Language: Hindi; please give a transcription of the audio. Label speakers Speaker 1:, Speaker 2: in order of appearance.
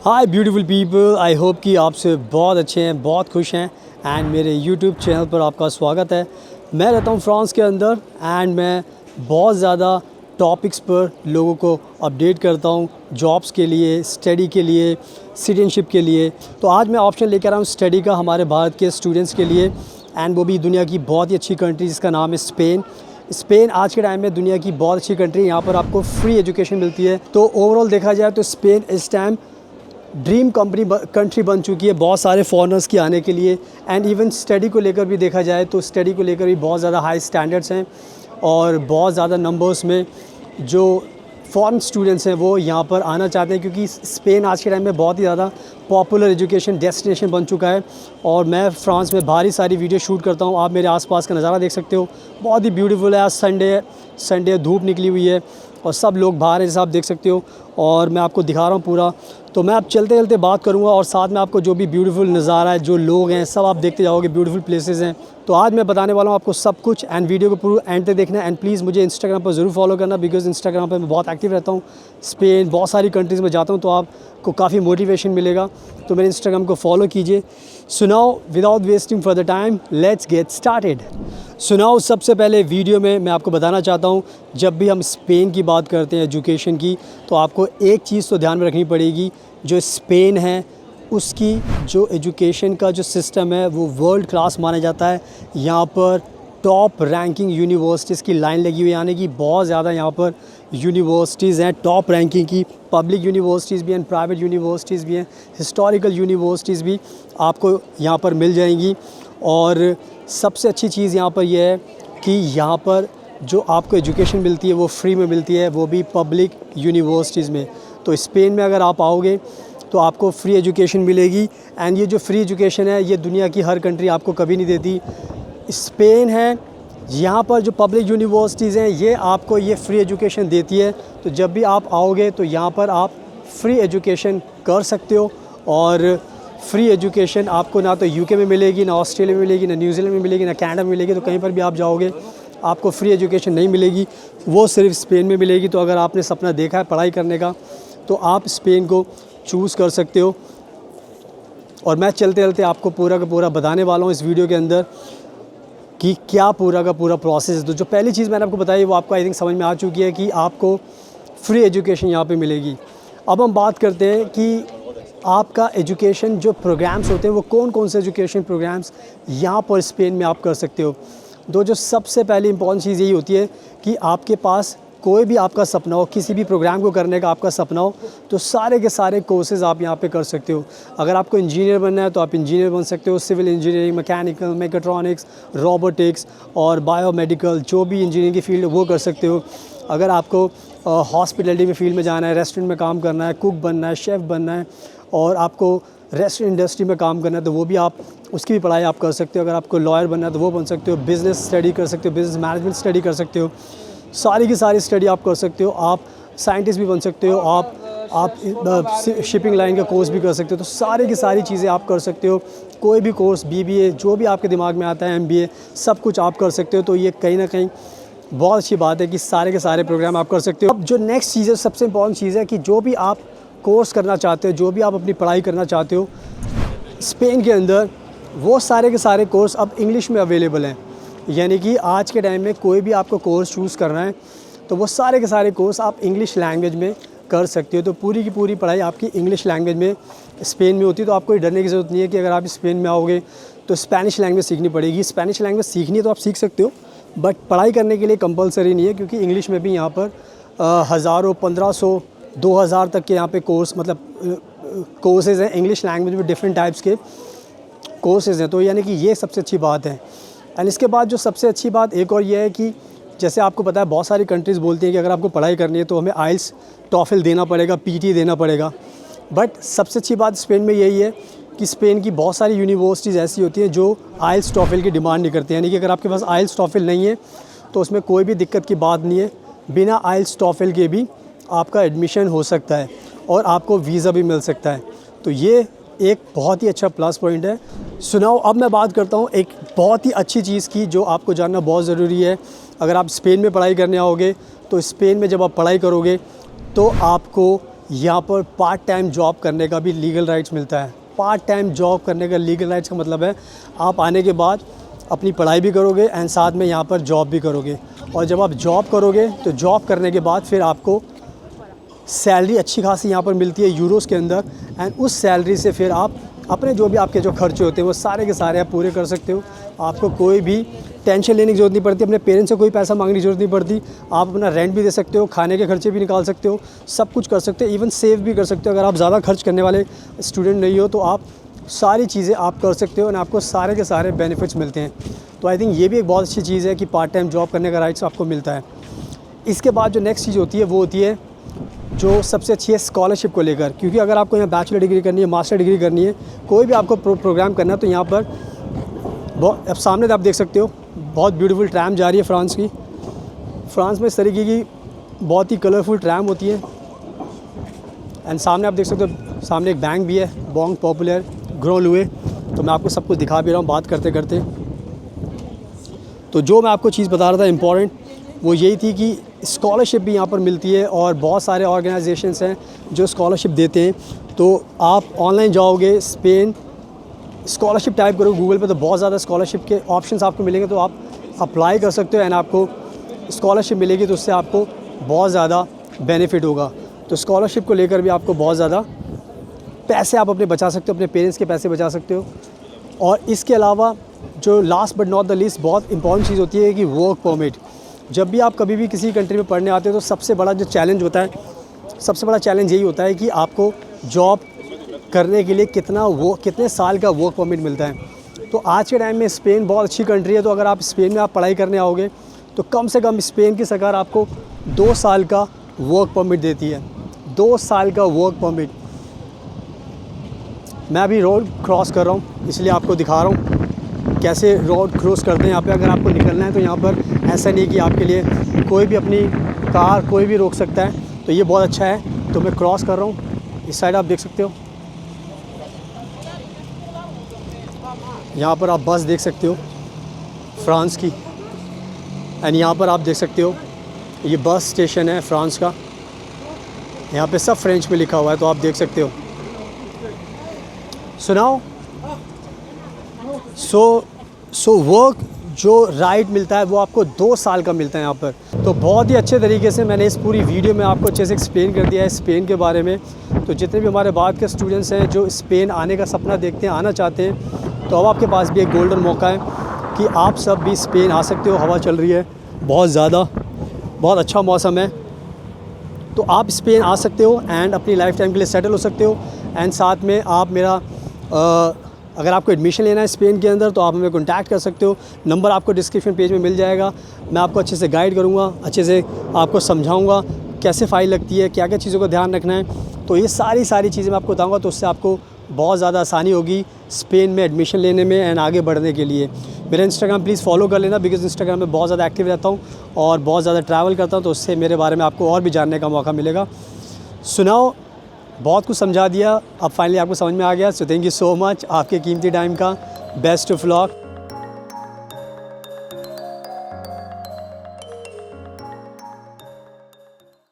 Speaker 1: Hi beautiful people, I hope कि आप से बहुत अच्छे हैं, बहुत खुश हैं एंड मेरे यूट्यूब चैनल पर आपका स्वागत है। मैं रहता हूँ फ्रांस के अंदर एंड मैं बहुत ज़्यादा टॉपिक्स पर लोगों को अपडेट करता हूँ, जॉब्स के लिए, स्टडी के लिए, सिटीजनशिप के लिए। तो आज मैं ऑप्शन लेकर आया हूँ स्टडी का हमारे भारत के स्टूडेंट्स के लिए एंड वो भी दुनिया की बहुत ही अच्छी कंट्री जिसका नाम है स्पेन। स्पेन आज के टाइम में दुनिया की बहुत अच्छी कंट्री है, यहाँ पर आपको फ्री एजुकेशन मिलती है। तो ओवरऑल देखा जाए तो स्पेन इस टाइम ड्रीम कंट्री बन चुकी है बहुत सारे फॉरेनर्स के आने के लिए एंड इवन स्टडी को लेकर भी देखा जाए तो स्टडी को लेकर भी बहुत ज़्यादा हाई स्टैंडर्ड्स हैं और बहुत ज़्यादा नंबर्स में जो फॉरेन स्टूडेंट्स हैं वो यहाँ पर आना चाहते हैं, क्योंकि स्पेन आज के टाइम में बहुत ही ज़्यादा पॉपुलर एजुकेशन डेस्टिनेशन बन चुका है। और मैं फ्रांस में भारी सारी वीडियो शूट करता हूँ, आप मेरे आसपास का नज़ारा देख सकते हो, बहुत ही ब्यूटीफुल है। आज संडे धूप निकली हुई है और सब लोग बाहर हैं जैसा आप देख सकते हो और मैं आपको दिखा रहा हूँ पूरा। तो मैं अब चलते चलते बात करूँगा और साथ में आपको जो भी ब्यूटीफुल नज़ारा है, जो लोग हैं, सब आप देखते जाओगे, ब्यूटीफुल प्लेसेस हैं। तो आज मैं बताने वाला हूँ आपको सब कुछ एंड वीडियो को पूरा एंड तक देखना एंड प्लीज़ मुझे इंस्टाग्राम पर ज़रूर फॉलो करना, बिकॉज़ इंस्टाग्राम पर मैं बहुत एक्टिव रहता हूँ। स्पेन बहुत सारी कंट्रीज़ में जाता हूँ तो आपको काफ़ी मोटिवेशन मिलेगा, तो मेरे इंस्टाग्राम को फॉलो कीजिए। सुनाओ without wasting for the time, let's get started. सुनाओ सबसे पहले वीडियो में मैं आपको बताना चाहता हूँ, जब भी हम स्पेन की बात करते हैं एजुकेशन की, तो आपको एक चीज़ तो ध्यान में रखनी पड़ेगी, जो स्पेन है उसकी जो एजुकेशन का जो सिस्टम है वो वर्ल्ड क्लास माना जाता है। यहाँ पर टॉप रैंकिंग यूनिवर्सिटीज़ की लाइन लगी हुई है, यानी कि बहुत ज़्यादा यहाँ पर यूनिवर्सिटीज़ हैं टॉप रैंकिंग की। पब्लिक यूनिवर्सिटीज़ भी हैं, प्राइवेट यूनिवर्सिटीज़ भी हैं, हिस्टोरिकल यूनिवर्सिटीज़ भी आपको यहाँ पर मिल जाएंगी। और सबसे अच्छी चीज़ यहाँ पर यह है कि यहाँ पर जो आपको एजुकेशन मिलती है वो फ्री में मिलती है, वो भी पब्लिक यूनिवर्सिटीज़ में। तो स्पेन में अगर आप आओगे तो आपको फ्री एजुकेशन मिलेगी एंड ये जो फ्री एजुकेशन है ये दुनिया की हर कंट्री आपको कभी नहीं देती। स्पेन है, यहाँ पर जो पब्लिक यूनिवर्सिटीज़ हैं ये आपको ये फ्री एजुकेशन देती है। तो जब भी आप आओगे तो यहाँ पर आप फ्री एजुकेशन कर सकते हो और फ्री एजुकेशन आपको ना तो यूके में मिलेगी, ना ऑस्ट्रेलिया में मिलेगी, ना न्यूजीलैंड में मिलेगी, ना कनाडा में मिलेगी। तो कहीं पर भी आप जाओगे आपको फ्री एजुकेशन नहीं मिलेगी, वो सिर्फ स्पेन में मिलेगी। तो अगर आपने सपना देखा है पढ़ाई करने का तो आप स्पेन को चूज़ कर सकते हो। और मैं चलते चलते आपको पूरा का पूरा बताने वाला हूँ इस वीडियो के अंदर कि क्या पूरा का पूरा प्रोसेस है। तो जो पहली चीज़ मैंने आपको बताई वो आपको आई थिंक समझ में आ चुकी है कि आपको फ्री एजुकेशन यहाँ पे मिलेगी। अब हम बात करते हैं कि आपका एजुकेशन जो प्रोग्राम्स होते हैं वो कौन कौन से एजुकेशन प्रोग्राम्स यहाँ पर स्पेन में आप कर सकते हो। तो जो सबसे पहली इंपॉर्टेंट चीज़ यही होती है कि आपके पास कोई भी आपका सपना हो, किसी भी प्रोग्राम को करने का आपका सपना हो, तो सारे के सारे कोर्सेज़ आप यहाँ पे कर सकते हो। अगर आपको इंजीनियर बनना है तो आप इंजीनियर बन सकते हो, civil engineering, mechanical, mechatronics, robotics और बायोमेडिकल, जो भी इंजीनियरिंग की फील्ड वो कर सकते हो। अगर आपको हॉस्पिटलिटी में फील्ड में जाना है, रेस्टोरेंट में काम करना है, कुक बनना है, शेफ़ बनना है और आपको रेस्टोरेंट इंडस्ट्री में काम करना है तो वो भी आप उसकी भी पढ़ाई आप कर सकते हो। अगर आपको लॉयर बनना है तो वो बन सकते हो, बिज़नेस स्टडी कर सकते हो, बिज़नेस मैनेजमेंट स्टडी कर सकते हो, सारी की सारी स्टडी आप कर सकते हो। आप साइंटिस्ट भी बन सकते हो, आप शिपिंग लाइन का कोर्स भी कर सकते हो। तो सारी की सारी चीज़ें आप कर सकते हो, कोई भी कोर्स, BBA, जो भी आपके दिमाग में आता है, MBA, सब कुछ आप कर सकते हो। तो ये कहीं ना कहीं बहुत अच्छी बात है कि सारे के सारे प्रोग्राम आप कर सकते हो। अब जो नेक्स्ट चीज़ है, सबसे इंपॉर्टेंट चीज़ है कि जो भी आप कोर्स करना चाहते हो, जो भी आप अपनी पढ़ाई करना चाहते हो स्पेन के अंदर, वो सारे के सारे कोर्स अब इंग्लिश में अवेलेबल हैं। यानी कि आज के टाइम में कोई भी आपको कोर्स चूज़ करना है तो वो सारे के सारे कोर्स आप इंग्लिश लैंग्वेज में कर सकते हो। तो पूरी की पूरी पढ़ाई आपकी इंग्लिश लैंग्वेज में स्पेन में होती है। तो आपको डरने की ज़रूरत नहीं है कि अगर आप स्पेन में आओगे तो स्पेनिश लैंग्वेज सीखनी पड़ेगी। स्पेनिश लैंग्वेज सीखनी है तो आप सीख सकते हो, बट पढ़ाई करने के लिए कंपलसरी नहीं है, क्योंकि इंग्लिश में भी यहाँ पर हज़ारों, 1500, 2000 तक के यहाँ पे कोर्स, मतलब कोर्सेज़ हैं इंग्लिश लैंग्वेज में, डिफरेंट टाइप्स के कोर्सेज़ हैं। तो यानी कि ये सबसे अच्छी बात है। एंड इसके बाद जो सबसे अच्छी बात एक और ये है कि जैसे आपको पता है बहुत सारी कंट्रीज़ बोलती हैं कि अगर आपको पढ़ाई करनी है तो हमें आइल्स, टॉफल देना पड़ेगा, PT देना पड़ेगा। बट सबसे अच्छी बात स्पेन में यही है कि स्पेन की बहुत सारी यूनिवर्सिटीज़ ऐसी होती हैं जो आइल्स, टॉफल की डिमांड नहीं करती। यानी कि अगर आपके पास आइल्स, टॉफल नहीं है तो उसमें कोई भी दिक्कत की बात नहीं है, बिना आइल्स, टॉफल के भी आपका एडमिशन हो सकता है और आपको वीज़ा भी मिल सकता है। तो ये एक बहुत ही अच्छा प्लस पॉइंट है। सुनाओ अब मैं बात करता हूँ एक बहुत ही अच्छी चीज़ की जो आपको जानना बहुत ज़रूरी है। अगर आप स्पेन में पढ़ाई करने आओगे तो स्पेन में जब आप पढ़ाई करोगे तो आपको यहाँ पर पार्ट टाइम जॉब करने का भी लीगल राइट्स मिलता है। पार्ट टाइम जॉब करने का लीगल राइट्स का मतलब है आप आने के बाद अपनी पढ़ाई भी करोगे एंड साथ में यहाँ पर जॉब भी करोगे। और जब आप जॉब करोगे तो जॉब करने के बाद फिर आपको सैलरी अच्छी खासी यहाँ पर मिलती है यूरोस के अंदर, एंड उस सैलरी से फिर आप अपने जो भी आपके जो खर्चे होते हैं वो सारे के सारे आप पूरे कर सकते हो। आपको कोई भी टेंशन लेने की ज़रूरत नहीं पड़ती, अपने पेरेंट्स से कोई पैसा मांगने की ज़रूरत नहीं पड़ती। आप अपना रेंट भी दे सकते हो, खाने के खर्चे भी निकाल सकते हो, सब कुछ कर सकते हो, इवन सेव भी कर सकते हो। अगर आप ज़्यादा खर्च करने वाले स्टूडेंट नहीं हो तो आप सारी चीज़ें आप कर सकते हो और आपको सारे के सारे बेनिफिट्स मिलते हैं। तो आई थिंक ये भी एक बहुत अच्छी चीज़ है कि पार्ट टाइम जॉब करने का राइट्स आपको मिलता है। इसके बाद जो नेक्स्ट चीज़ होती है वो होती है जो सबसे अच्छी है स्कॉलरशिप को लेकर, क्योंकि अगर आपको यहाँ बैचलर डिग्री करनी है, मास्टर डिग्री करनी है, कोई भी आपको प्रोग्राम करना है तो यहाँ पर अब सामने तो आप देख सकते हो बहुत ब्यूटीफुल ट्रैम जा रही है फ्रांस की। फ्रांस में इस तरीके की बहुत ही कलरफुल ट्रैम होती है एंड सामने आप देख सकते हो सामने एक बैंक भी है, बैंक पॉपुलर ग्रॉन लुए। तो मैं आपको सब कुछ दिखा भी रहा हूँ बात करते करते। तो जो मैं आपको चीज़ बता रहा था इम्पॉर्टेंट वो यही थी कि स्कॉलरशिप भी यहाँ पर मिलती है और बहुत सारे ऑर्गेनाइजेशंस हैं जो स्कॉलरशिप देते हैं। तो आप ऑनलाइन जाओगे स्पेन, स्कॉलरशिप टाइप करो गूगल पे तो बहुत ज़्यादा स्कॉलरशिप के ऑप्शंस आपको मिलेंगे, तो आप अप्लाई कर सकते हो एंड आपको स्कॉलरशिप मिलेगी तो उससे आपको बहुत ज़्यादा बेनिफिट होगा। तो स्कॉलरशिप को लेकर भी आपको बहुत ज़्यादा पैसे आप अपने बचा सकते हो, अपने पेरेंट्स के पैसे बचा सकते हो। और इसके अलावा जो last but not the least बहुत इंपॉर्टेंट चीज़ होती है कि वर्क परमिट। जब भी आप कभी भी किसी कंट्री में पढ़ने आते हो तो सबसे बड़ा जो चैलेंज होता है, सबसे बड़ा चैलेंज यही होता है कि आपको जॉब करने के लिए कितने साल का वर्क परमिट मिलता है। तो आज के टाइम में स्पेन बहुत अच्छी कंट्री है, तो अगर आप स्पेन में आप पढ़ाई करने आओगे तो कम से कम स्पेन की सरकार आपको 2 साल का वर्क परमिट देती है। 2 साल का वर्क परमिट। मैं अभी रोड क्रॉस कर रहा हूँ इसलिए आपको दिखा रहा हूँ कैसे रोड क्रॉस करते हैं यहाँ पे। अगर आपको निकलना है तो यहाँ पर ऐसा नहीं कि आपके लिए कोई भी अपनी कार कोई भी रोक सकता है, तो ये बहुत अच्छा है। तो मैं क्रॉस कर रहा हूँ, इस साइड आप देख सकते हो, यहाँ पर आप बस देख सकते हो फ्रांस की, एंड यहाँ पर आप देख सकते हो ये बस स्टेशन है फ्रांस का। यहाँ पे सब फ्रेंच में लिखा हुआ है तो आप देख सकते हो। सुनाओ सो वर्क जो राइट मिलता है वो आपको 2 साल का मिलता है यहाँ पर। तो बहुत ही अच्छे तरीके से मैंने इस पूरी वीडियो में आपको अच्छे से एक्सप्लेन कर दिया है स्पेन के बारे में। तो जितने भी हमारे बाद के स्टूडेंट्स हैं जो स्पेन आने का सपना देखते हैं, आना चाहते हैं, तो अब आपके पास भी एक गोल्डन मौका है कि आप सब भी स्पेन आ सकते हो। हवा चल रही है बहुत ज़्यादा, बहुत अच्छा मौसम है, तो आप स्पेन आ सकते हो एंड अपनी लाइफ टाइम के लिए सेटल हो सकते हो। एंड साथ में आप मेरा अगर आपको एडमिशन लेना है स्पेन के अंदर तो आप हमें कॉन्टैक्ट कर सकते हो। नंबर आपको डिस्क्रिप्शन पेज में मिल जाएगा। मैं आपको अच्छे से गाइड करूँगा, अच्छे से आपको समझाऊँगा कैसे फ़ाइल लगती है, क्या क्या चीज़ों का ध्यान रखना है। तो ये सारी चीज़ें मैं आपको बताऊँगा, तो उससे आपको बहुत ज़्यादा आसानी होगी स्पेन में एडमिशन लेने में एंड आगे बढ़ने के लिए। मेरा इंस्टाग्राम प्लीज़ फॉलो कर लेना, बिकॉज़ इंस्टाग्राम में बहुत ज़्यादा एक्टिव रहता हूँ और बहुत ज़्यादा ट्रैवल करता हूँ, तो उससे मेरे बारे में आपको और भी जानने का मौका मिलेगा। सुनाओ, बहुत कुछ समझा दिया, अब फाइनली आपको समझ में आ गया। So thank you so much आपके कीमती टाइम का। Best of luck.